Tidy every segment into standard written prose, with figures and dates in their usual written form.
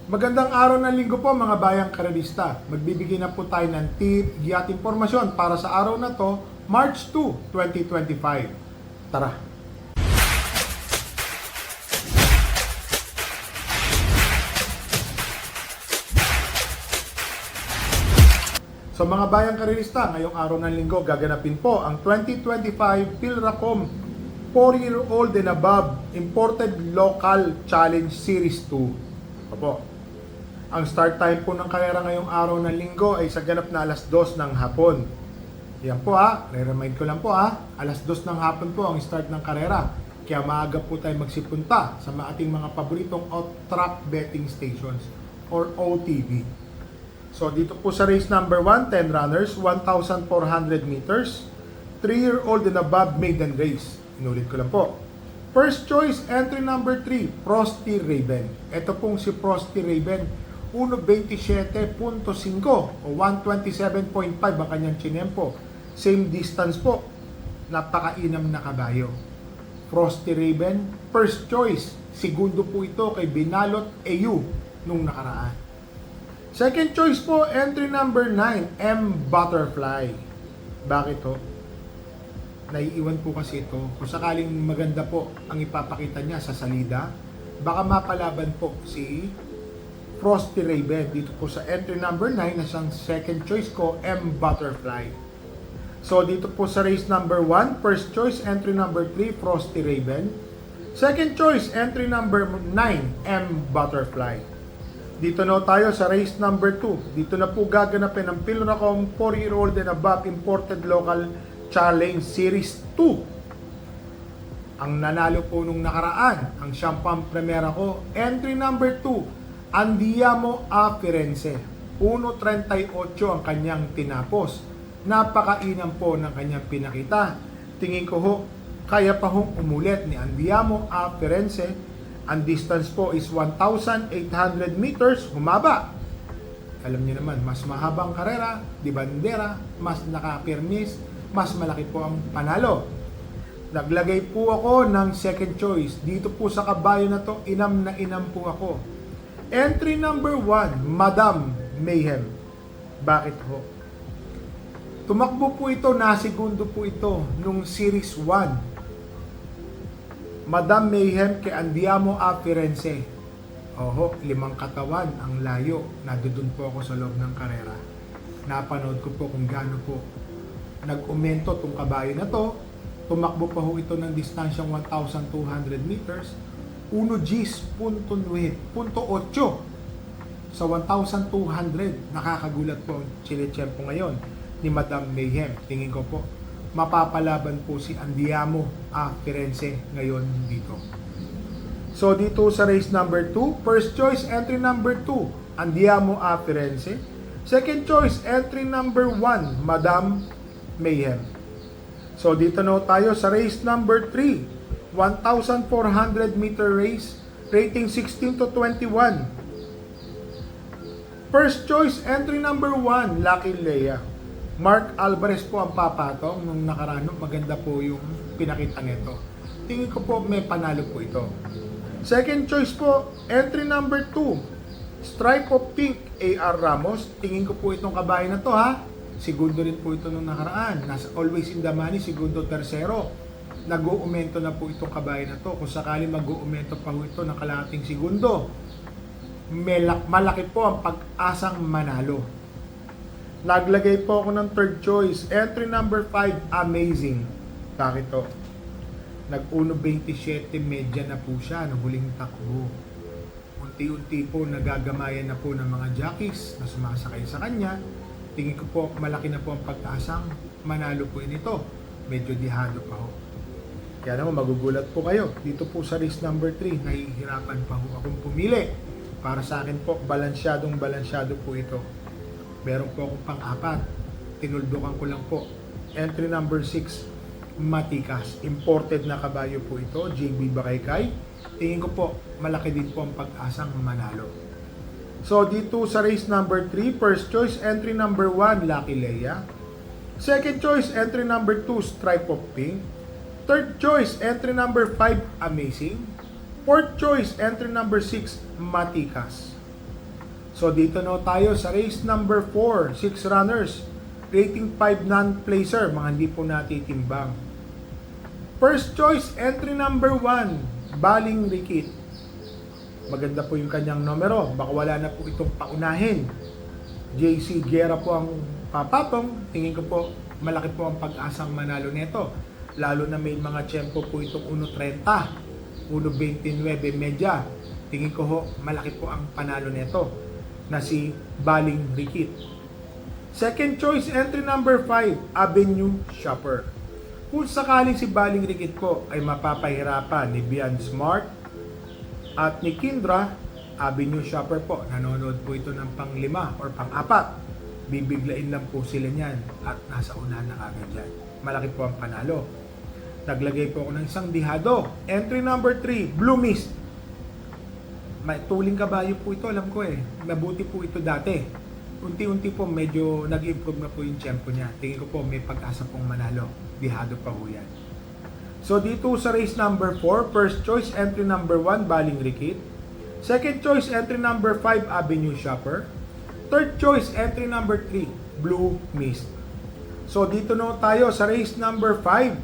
Magandang araw ng linggo po mga bayang karalista. Magbibigay na po tayo ng tip, at impormasyon para sa araw na to, March 2, 2025. Tara! So mga bayang karalista, ngayong araw ng linggo gaganapin po ang 2025 Philracom 4-year-old and above Imported Local Challenge Series 2. Opo. Ang start time po ng karera ngayong araw ng linggo ay sa ganap na alas 2 ng hapon. Yan po re-remind ko lang po alas 2 ng hapon po ang start ng karera. Kaya maaga po tayo magsipunta sa ating mga paboritong off-track betting stations or OTB. So dito po sa race number 1, 10 runners, 1,400 meters, 3-year-old and above maiden race. Inulit ko lang po. First choice, entry number 3, Frosty Raven. Ito pong si Frosty Raven, 1.27.5 o 127.5 ang kanyang chinempo. Same distance po, napakainam na kabayo. Frosty Raven, first choice. Segundo po ito kay Binalot EU nung nakaraan. Second choice po, entry number 9, M. Butterfly. Bakit to? Naiiwan po kasi ito. Kung sakaling maganda po ang ipapakita niya sa salida, baka mapalaban po si Frosty Raven. Dito po sa entry number 9 na siyang second choice ko, M. Butterfly. So dito po sa race number 1, first choice, entry number 3, Frosty Raven. Second choice, entry number 9, M. Butterfly. Dito na tayo sa race number 2. Dito na po gaganapin ang Philracom 4-year-old and above Imported Local Challenge Series 2. Ang nanalo po nung nakaraan, ang Champagne Primera ko, entry number 2, Andiamo a Firenze. 1.38 ang kanyang tinapos. Napakainam po ng kanyang pinakita. Tingin ko kaya pa umulit ni Andiamo a Firenze. Ang distance po is 1,800 meters, humaba. Alam niyo naman, mas mahabang karera, di bandera, mas nakapirmis, mas malaki po ang panalo. Naglagay po ako ng second choice. Dito po sa kabayo na to, inam na inam po ako. Entry number 1, Madam Mayhem. Bakit ho? Tumakbo po ito, nasigundo po ito nung Series 1. Madam Mayhem kay Andiamo a Firenze. 5 katawan ang layo. Nadudun po ako sa loob ng karera. Napanood ko po kung gaano po nag-umento tong kabayo na to. Tumakbo pa ho ito ng distansyang 1,200 meters. 1 Gs, .8 sa 1,200. Nakakagulat po ang chile-chempo ngayon ni Madam Mayhem. Tingin ko po mapapalaban po si Andiamo a Firenze ngayon dito. So dito sa race number 2, first choice entry number 2, Andiamo a Firenze. Second choice entry number 1, Madam Mayhem. So dito na tayo sa race number 3, 1,400 meter race, rating 16 to 21. First choice entry number 1, Lucky Leia. Mark Alvarez po ang papatong nung nakaraan. Maganda po yung pinakita nito. Tingin ko po may panalo po ito. Second choice po, entry number 2, Stripe of Pink, A.R. Ramos. Tingin ko po itong kabayo na to Segundo rin po ito nung nakaraan. Nasa Always in the Money, segundo, tersero. Nag-uumento na po itong kabayo na to. Kung sakali mag-uumento pa po ito ng kalahating segundo, malaki po ang pag-asang manalo. Naglagay po ako ng third choice. Entry number 5, Amazing. Bakit to? Nag-1.27 medya na po siya ng huling takbo. Unti-unti po nagagamayan na po ng mga jockeys na sumasakay sa kanya. Tingin ko po malaki na po ang pag-asang manalo po ito. Medyo dihado pa ho. Kaya naman magugulat po kayo. Dito po sa race number 3, nahihirapan pa ho akong pumili. Para sa akin po, balansyado po ito. Meron po akong pang-apat. Tinuldukan ko lang po. Entry number 6, Matikas. Imported na kabayo po ito. JB Bakaykay. Tingin ko po, malaki din po ang pag-asang manalo. So, dito sa race number 3, first choice, entry number 1, Lucky Leia. Second choice, entry number 2, Stripe of Pink. Third choice, entry number 5, Amazing. Fourth choice, entry number 6, Matikas. So dito na tayo sa race number 4, 6 runners, rating 5 non-placer, mga hindi po natitimbang. First choice, entry number 1, Baling Rikit. Maganda po yung kanyang numero, baka wala na po itong paunahin. JC Guerra po ang papatong, tingin ko po malaki po ang pag-asang manalo nito. Lalo na may mga tiyempo po itong 1.30, 1.29 medya. Tingin ko ho, malaki po ang panalo nito na si Baling Rikit. Second choice, entry number 5, Avenue Shopper. Kung sakaling si Baling Rikit po ay mapapahirapan ni Bian Smart at ni Kindra, Avenue Shopper po, nanonood po ito ng pang-5 or pang-4. Bibiglain lang po sila niyan at nasa unahan na kagad dyan. Malaki po ang panalo. Naglagay po ako ng isang dihado. Entry number 3, Blue Mist. May tuling kabayo po ito, alam ko eh. Mabuti po ito dati. Unti-unti po medyo nag-improve na po yung tempo niya. Tingin ko po may pag-asa pong manalo. Dihado pa po yan. So dito sa race number 4, first choice entry number 1, Baling Rikit. Second choice entry number 5, Avenue Shopper. Third choice entry number 3, Blue Mist. So dito na tayo sa race number 5.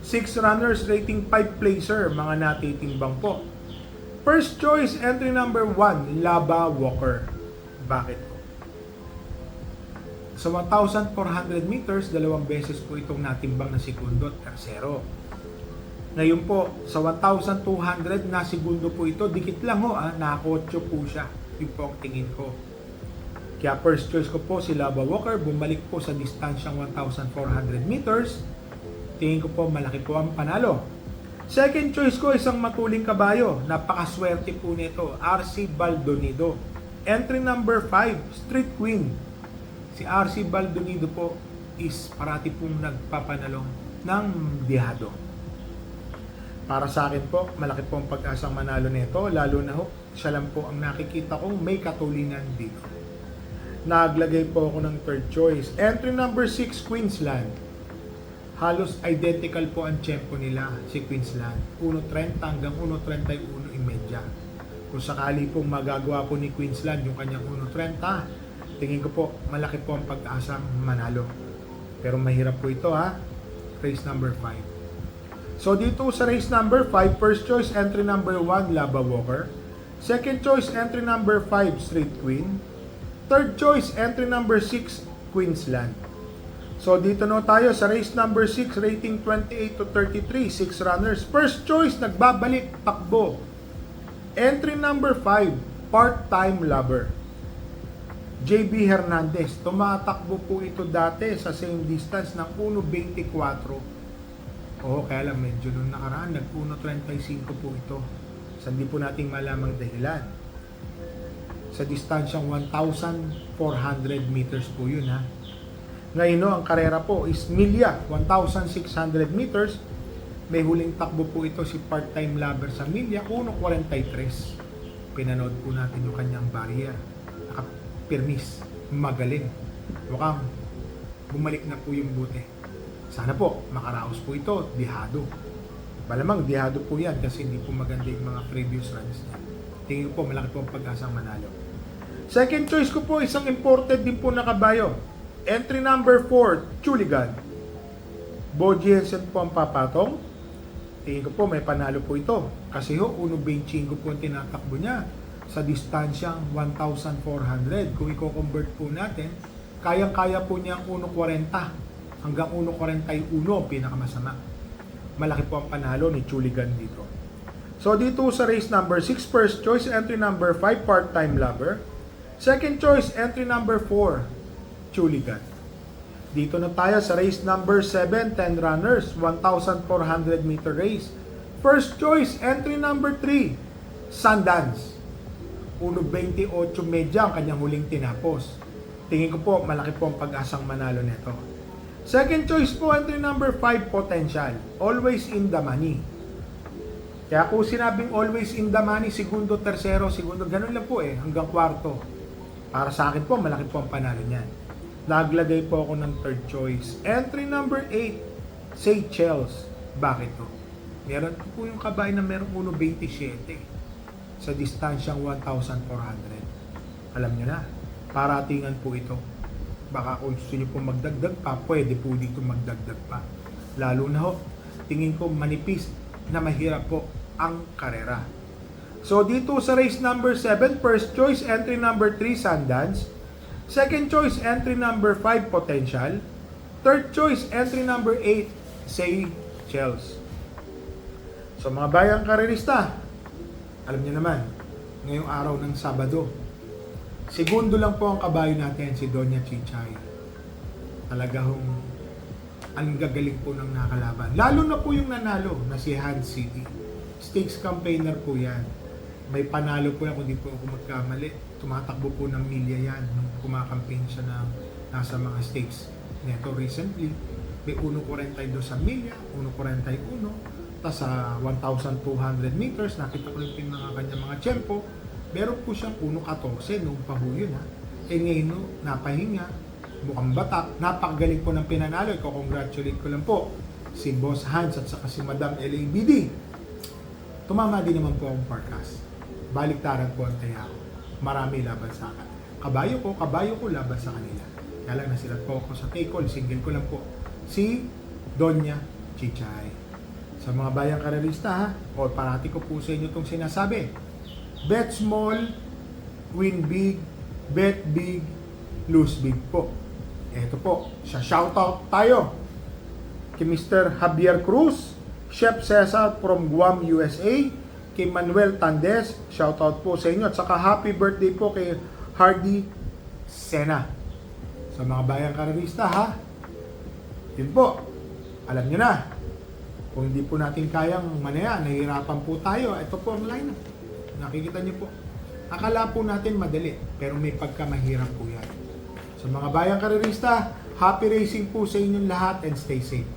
6 runners rating 5 placer, mga natitimbang po. First choice entry number 1, Laba Walker. Bakit po? Sa 1,400 meters, 2 beses po itong natimbang na segundo at tersero. Ngayon po, sa 1,200 na segundo po ito, dikit lang ho, nakakotso po siya. Yun po ang tingin ko. Kaya first choice ko po si Laba Walker, bumalik po sa distansyang 1,400 meters. Tingin ko po malaki po ang panalo. Second choice ko, isang matuling kabayo. Napakaswerte po nito, RC Baldonido. Entry number 5, Street Queen. Si RC Baldonido po is parati pong nagpapanalo ng dihado. Para sa akin po, malaki po ang pag-asang manalo nito, lalo na ho, siya lang po ang nakikita kong may katulingan dito. Naglagay po ako ng third choice. Entry number 6, Queensland. Halos identical po ang tempo nila, si Queensland. 1.30 hanggang 1.31 imedya. Kung sakali pong magagawa po ni Queensland yung kanyang 1.30, tingin ko po malaki po ang pag-asang manalo. Pero mahirap po ito race number 5. So dito sa race number 5, first choice entry number 1, Laba Walker. Second choice entry number 5, Street Queen. Third choice entry number 6, Queensland. So dito na tayo sa race number 6, rating 28 to 33, 6 runners. First choice, nagbabalik, takbo. Entry number 5, Part-Time Lover. JB Hernandez. Tumatakbo po ito dati sa same distance ng 1.24. Oo, kaya lang medyo nung nakaraan, nag-1.35 po ito. So hindi po natin malamang dahilan. Sa distansyang 1,400 meters po yun Ngayon ang karera po is milya, 1,600 meters. May huling takbo po ito si Part-Time Lover sa milya, 1.43. Pinanood po natin yung kanyang barrier. Nakapirmis, magaling. Mukhang bumalik na po yung buti. Sana po, makaraos po ito, dihado. Malamang dihado po yan kasi hindi po maganda yung mga previous runs niya. Tingin ko po, malaki po ang pag-asang manalo. Second choice ko po, isang imported din po na kabayo. Entry number 4, Chuligan. Bo Jensen po ang papatong. Tingin ko po may panalo po ito. Kasi 1.25 po ang tinatakbo niya sa distansyang 1,400. Kung i-convert po natin, kayang-kaya po niya ang 1.40 hanggang 1.41, pinakamasama. Malaki po ang panalo ni Chuligan dito. So dito sa race number 6, first choice, entry number 5, Part-Time Lover. Second choice, entry number 4, Chuligan. Dito na tayo sa race number 7, 10 runners, 1,400 meter race. First choice, entry number 3, Sundance. 1.28 medya ang kanyang huling tinapos. Tingin ko po, malaki po ang pag-asang manalo nito. Second choice po, entry number 5, Potential. Always in the money. Kaya kung sinabing always in the money, segundo, tersero, segundo, ganun lang po hanggang kwarto. Para sa akin po, malaki po ang panalo niyan. Naglagay po ako ng third choice. Entry number 8, Seychelles. Bakit to? Meron po yung kabayan na merong 1.27 sa distansyang 1,400. alam nyo na, paratingan po ito. Baka kung gusto nyo po magdagdag pa, pwede po dito magdagdag pa. Lalo na ho, tingin ko manipis na mahirap po ang karera. So dito sa race number 7, first choice entry number 3 Sundance, second choice entry number 5 Potential, third choice entry number 8 Say Chels. So mga bayang karerista, alam niyo naman, ngayong araw ng Sabado, segundo lang po ang kabayo natin, si Doña Chichay. Talagang ang gagaling po ng nakalaban. Lalo na po yung nanalo na si Hans City. Stakes campaigner po yan. May panalo po yan kung di po ako magkamali. Tumatakbo po ng milya yan nung kumakamping siya na nasa mga stakes. Neto recently, may 1.42 sa milya, 1.41, tapos sa 1,200 meters, nakita ko rin yung mga kanyang mga tiyempo. Meron po siyang 1.14 noong pahuyon ha. Ngayon no, napahinga, mukhang bata, napakagaling po ng pinanalo. Congratulate ko lang po si Boss Hans at saka si Madam LABD. Tumama din naman po akong forecast. Baliktaran po ang taya ko. Marami laban sa akin. Kabayo ko laban sa kanila. Kaya lang nasilat po ako sa take call. Single ko lang po si Doña Chichay. Sa mga bayang karerista ha, o parati ko po sa inyo itong sinasabi. Bet small, win big, bet big, lose big po. Ito po, sa shoutout tayo kay Mr. Javier Cruz, Chef Cesar from Guam, USA, kay Manuel Tandes, shoutout po sa inyo, at saka happy birthday po kay Hardy Sena. Sa mga bayang karerista ha, yun po, alam nyo na, kung hindi po natin kayang manaya, nahihirapan po tayo, ito po ang lineup. Nakikita niyo po. Akala po natin madali, pero may pagkamahirap po yan. So mga bayang karerista, happy racing po sa inyong lahat and stay safe.